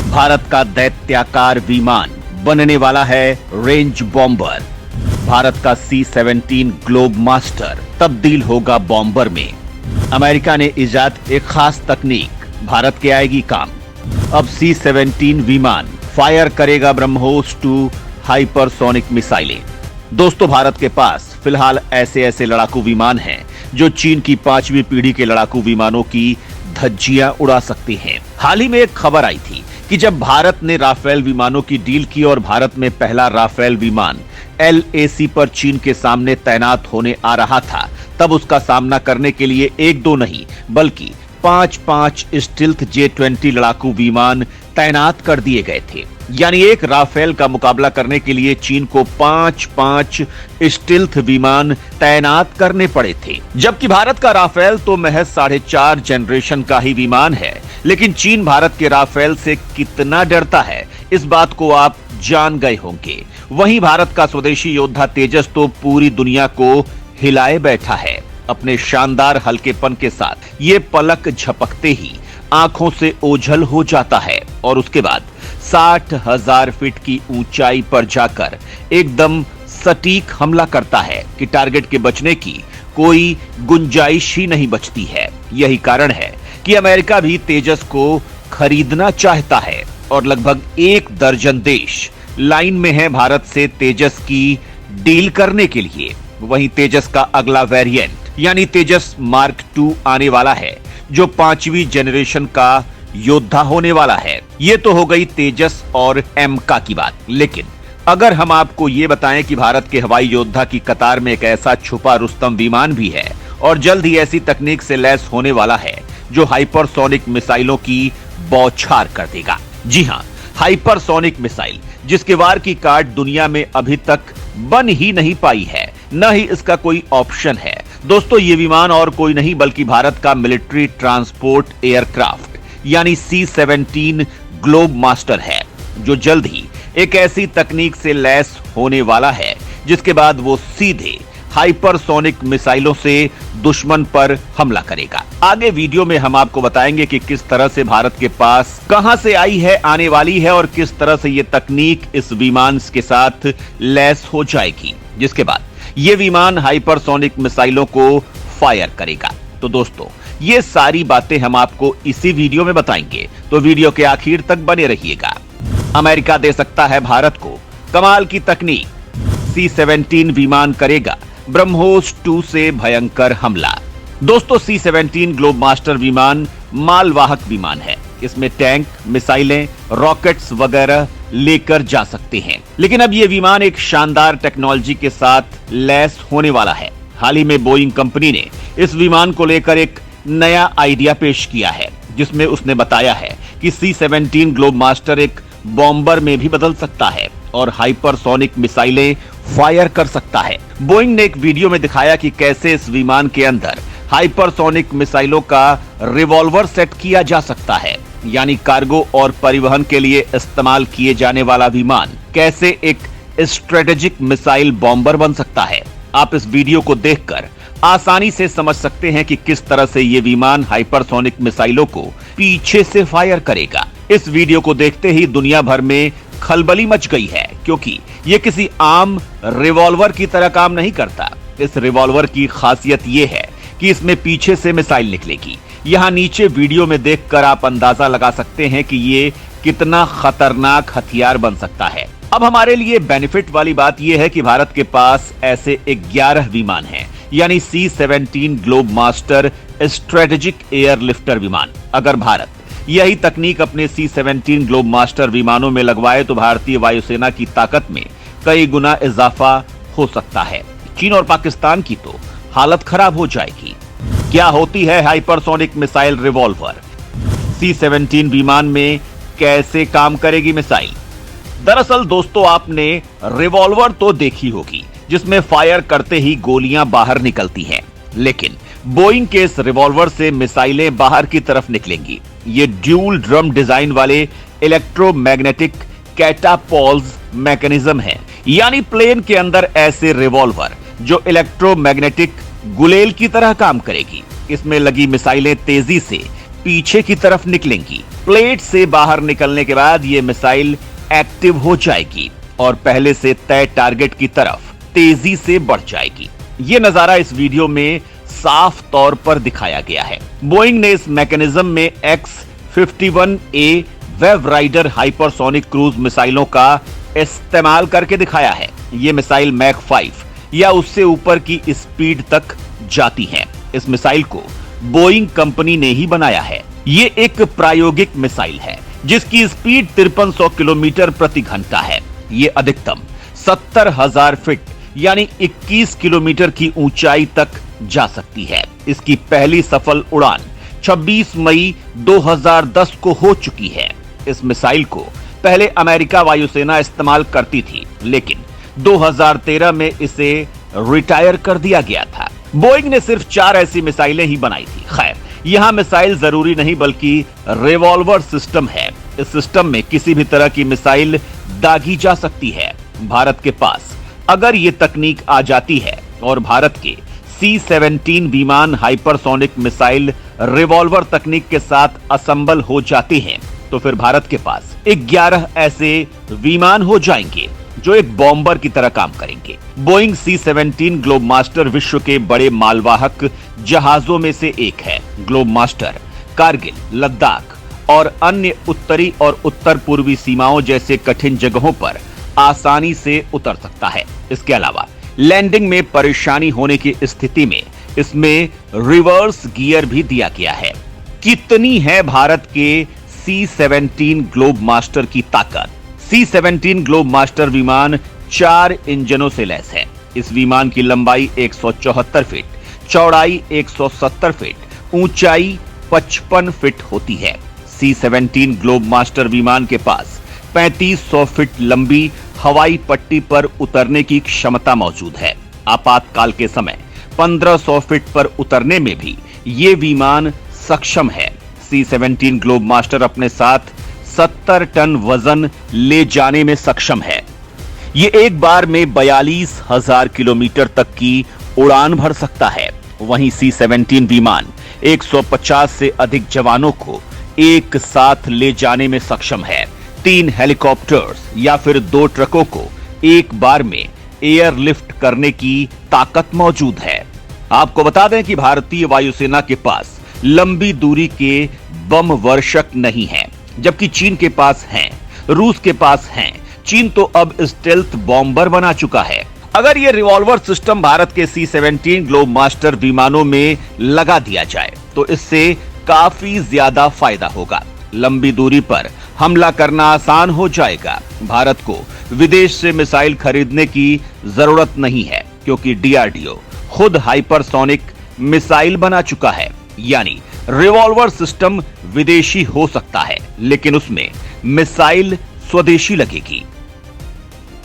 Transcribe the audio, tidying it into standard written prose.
भारत का दैत्याकार विमान बनने वाला है रेंज बॉम्बर। भारत का C-17 ग्लोब मास्टर तब्दील होगा बॉम्बर में। अमेरिका ने इजाद एक खास तकनीक भारत के आएगी काम। अब C-17 विमान फायर करेगा ब्रह्मोस 2 हाइपरसोनिक मिसाइलें। दोस्तों, भारत के पास फिलहाल ऐसे लड़ाकू विमान हैं जो चीन की 5वीं पीढ़ी के लड़ाकू विमानों की धज्जियां उड़ा सकती हैं। हाल ही में एक खबर आई थी कि जब भारत ने राफेल विमानों की डील की और भारत में पहला राफेल विमान LAC पर चीन के सामने तैनात होने आ रहा था, तब उसका सामना करने के लिए 1-2 नहीं बल्कि 5-5 स्टिल्थ J-20 लड़ाकू विमान तैनात कर दिए गए थे। यानी एक राफेल का मुकाबला करने के लिए चीन को 5-5 स्टिल्थ विमान तैनात करने पड़े थे, जबकि भारत का राफेल तो महज 4.5 जनरेशन का ही विमान है। लेकिन चीन भारत के राफेल से कितना डरता है, इस बात को आप जान गए होंगे। वहीं भारत का स्वदेशी योद्धा तेजस तो पूरी दुनिया को हिलाए बैठा है। अपने शानदार हल्केपन के साथ ये पलक झपकते ही आंखों से ओझल हो जाता है और उसके बाद 60,000 फीट की ऊंचाई पर जाकर एकदम सटीक हमला करता है कि टारगेट के बचने की कोई गुंजाइश ही नहीं बचती है। यही कारण है कि अमेरिका भी तेजस को खरीदना चाहता है और लगभग 1 दर्जन देश लाइन में है भारत से तेजस की डील करने के लिए। वहीं तेजस का अगला वेरिएंट यानी तेजस मार्क 2 आने वाला है, जो 5वीं जनरेशन का योद्धा होने वाला है। ये तो हो गई तेजस और एमका की बात। लेकिन अगर हम आपको ये बताएं कि भारत के हवाई योद्धा की कतार में एक ऐसा छुपा रुस्तम विमान भी है और जल्द ही ऐसी तकनीक से लैस होने वाला है जो हाइपरसोनिक मिसाइलों की बौछार कर देगा। जी हां, हाइपरसोनिक मिसाइल जिसके वार की काट दुनिया में अभी तक बन ही नहीं पाई है, न ही इसका कोई ऑप्शन है। दोस्तों, ये विमान और कोई नहीं बल्कि भारत का मिलिट्री ट्रांसपोर्ट एयरक्राफ्ट यानी C-17 ग्लोब मास्टर है, जो जल्द ही एक ऐसी तकनीक से लैस होने वाला है जिसके बाद वो सीधे हाइपरसोनिक मिसाइलों से दुश्मन पर हमला करेगा। आगे वीडियो में हम आपको बताएंगे कि किस तरह से भारत के पास कहां से आई है, आने वाली है और किस तरह से ये तकनीक इस विमान के साथ लैस हो जाएगी, जिसके बाद ये विमान हाइपरसोनिक मिसाइलों को फायर करेगा। तो दोस्तों, ये सारी बातें हम आपको इसी वीडियो में बताएंगे, तो वीडियो के आखिर तक बने रहिएगा। अमेरिका दे सकता है भारत को कमाल की तकनीक। C-17 विमान करेगा ब्रह्मोस 2 से भयंकर हमला। दोस्तों, C-17 ग्लोब मास्टर विमान मालवाहक विमान है। इसमें टैंक, मिसाइलें, रॉकेट्स वगैरह लेकर जा सकते हैं। लेकिन अब ये विमान एक शानदार टेक्नोलॉजी के साथ लैस होने वाला है। हाल ही में बोइंग कंपनी ने इस विमान को लेकर एक नया आइडिया पेश किया है, जिसमें उसने बताया है कि C-17 ग्लोब मास्टर एक बॉम्बर में भी बदल सकता है और हाइपरसोनिक मिसाइलें फायर कर सकता है। बोइंग ने एक वीडियो में दिखाया कि कैसे इस विमान के अंदर हाइपरसोनिक मिसाइलों का रिवॉल्वर सेट किया जा सकता है, यानी कार्गो और परिवहन के लिए इस्तेमाल किए जाने वाला विमान कैसे एक स्ट्रेटेजिक मिसाइल बॉम्बर बन सकता है। आप इस वीडियो को देखकर आसानी से समझ सकते हैं कि किस तरह से ये विमान हाइपरसोनिक मिसाइलों को पीछे से फायर करेगा। इस वीडियो को देखते ही दुनिया भर में खलबली मच गई है, क्योंकि ये किसी आम रिवॉल्वर की तरह काम नहीं करता। इस रिवॉल्वर की खासियत ये है कि इसमें पीछे से मिसाइल निकलेगी। यहाँ नीचे वीडियो में देखकर आप अंदाजा लगा सकते हैं कि ये कितना खतरनाक हथियार बन सकता है। अब हमारे लिए बेनिफिट वाली बात यह है कि भारत के पास ऐसे 11 विमान हैं, यानी C-17 globe master strategic airlifter विमान। अगर भारत यही तकनीक अपने C-17 ग्लोब मास्टर विमानों में लगवाए तो भारतीय वायुसेना की ताकत में कई गुना इजाफा हो सकता है। चीन और पाकिस्तान की तो हालत खराब हो जाएगी। क्या होती है हाइपरसोनिक मिसाइल रिवॉल्वर? C-17 विमान में कैसे काम करेगी मिसाइल? दरअसल दोस्तों, आपने रिवॉल्वर तो देखी होगी जिसमें फायर करते ही गोलियां बाहर निकलती हैं, लेकिन बोइंग के इस रिवॉल्वर से मिसाइलें बाहर की तरफ निकलेंगी। ये ड्यूल ड्रम डिजाइन वाले इलेक्ट्रोमैग्नेटिक कैटापॉल्स मैकेनिज्म है, यानी प्लेन के अंदर ऐसे रिवॉल्वर जो इलेक्ट्रोमैग्नेटिक गुलेल की तरह काम करेगी। इसमें लगी मिसाइलें तेजी से पीछे की तरफ निकलेंगी। प्लेट से बाहर निकलने के बाद ये मिसाइल एक्टिव हो जाएगी और पहले से तय टारगेट की तरफ तेजी से बढ़ जाएगी। ये नजारा इस वीडियो में साफ तौर पर दिखाया गया है। बोइंग ने इस मैकेनिज्म में X-51A wave rider hypersonic cruise मिसाइलों का इस्तेमाल करके दिखाया है। ये मिसाइल मैक 5 या उससे ऊपर की स्पीड तक जाती हैं। इस मिसाइल को बोइंग कंपनी ने ही बनाया है। ये एक प्रायोगिक मिसाइल है जिसकी स्पीड 5300 किलोमीटर प्रति घंटा है। ये अधिकतम 70,000 फीट यानी 21 किलोमीटर की ऊंचाई तक जा सकती है। इसकी पहली सफल उड़ान 26 मई 2010 को हो चुकी है। इस मिसाइल को पहले अमेरिका वायुसेना इस्तेमाल करती थी, लेकिन 2013 में इसे रिटायर कर दिया गया था। बोइंग ने सिर्फ 4 ऐसी मिसाइलें ही बनाई थी। खैर, यहां मिसाइल जरूरी नहीं बल्कि रिवॉल्वर सिस्टम है। इस सिस्टम में किसी भी तरह की मिसाइल दागी जा सकती है। भारत के पास अगर ये तकनीक आ जाती है और भारत के C-17 विमान हाइपरसोनिक मिसाइल रिवॉल्वर तकनीक के साथ असेंबल हो जाते हैं तो फिर भारत के पास 11 ऐसे विमान हो जाएंगे जो एक बॉम्बर की तरह काम करेंगे। बोइंग C-17 ग्लोब मास्टर विश्व के बड़े मालवाहक जहाजों में से एक है। ग्लोब मास्टर कारगिल, लद्दाख और अन्य उत्तरी और उत्तर पूर्वी सीमाओं जैसे कठिन जगहों पर आसानी से उतर सकता है। इसके अलावा लैंडिंग में परेशानी होने की स्थिति में इसमें रिवर्स गियर भी दिया गया है। कितनी है भारत के C-17 ग्लोब मास्टर की ताकत? C-17 ग्लोब मास्टर विमान 4 इंजनों से लैस है। इस विमान की लंबाई 174 फीट, चौड़ाई 170 फीट, ऊंचाई 55 फीट होती है। C-17 ग्लोब मास्टर विमान के पास 3500 फीट लंबी हवाई पट्टी पर उतरने की क्षमता मौजूद है। आपातकाल के समय 1500 फीट पर उतरने में भी ये विमान सक्षम है। C-17 ग्लोब मास्टर अपने साथ 70 टन वजन ले जाने में सक्षम है। ये एक बार में 42,000 किलोमीटर तक की उड़ान भर सकता है। वहीं C-17 विमान 150 से अधिक जवानों को एक साथ ले जाने में सक्षम है। 3 हेलीकॉप्टर्स या फिर 2 ट्रकों को एक बार में एयरलिफ्ट करने की ताकत मौजूद है। आपको बता दें कि भारतीय वायुसेना के पास लंबी दूरी के बम वर्षक नहीं है, जबकि चीन के पास हैं, रूस के पास हैं। चीन तो अब स्टेल्थ बॉम्बर बना चुका है। अगर ये रिवॉल्वर सिस्टम भारत के C-17 ग्लोब मास्टर विमानों में लगा दिया जाए तो इससे काफी ज्यादा फायदा होगा। लंबी दूरी पर हमला करना आसान हो जाएगा। भारत को विदेश से मिसाइल खरीदने की जरूरत नहीं है, क्योंकि DRDO खुद हाइपरसोनिक मिसाइल बना चुका है। यानी रिवॉल्वर सिस्टम विदेशी हो सकता है, लेकिन उसमें मिसाइल स्वदेशी लगेगी।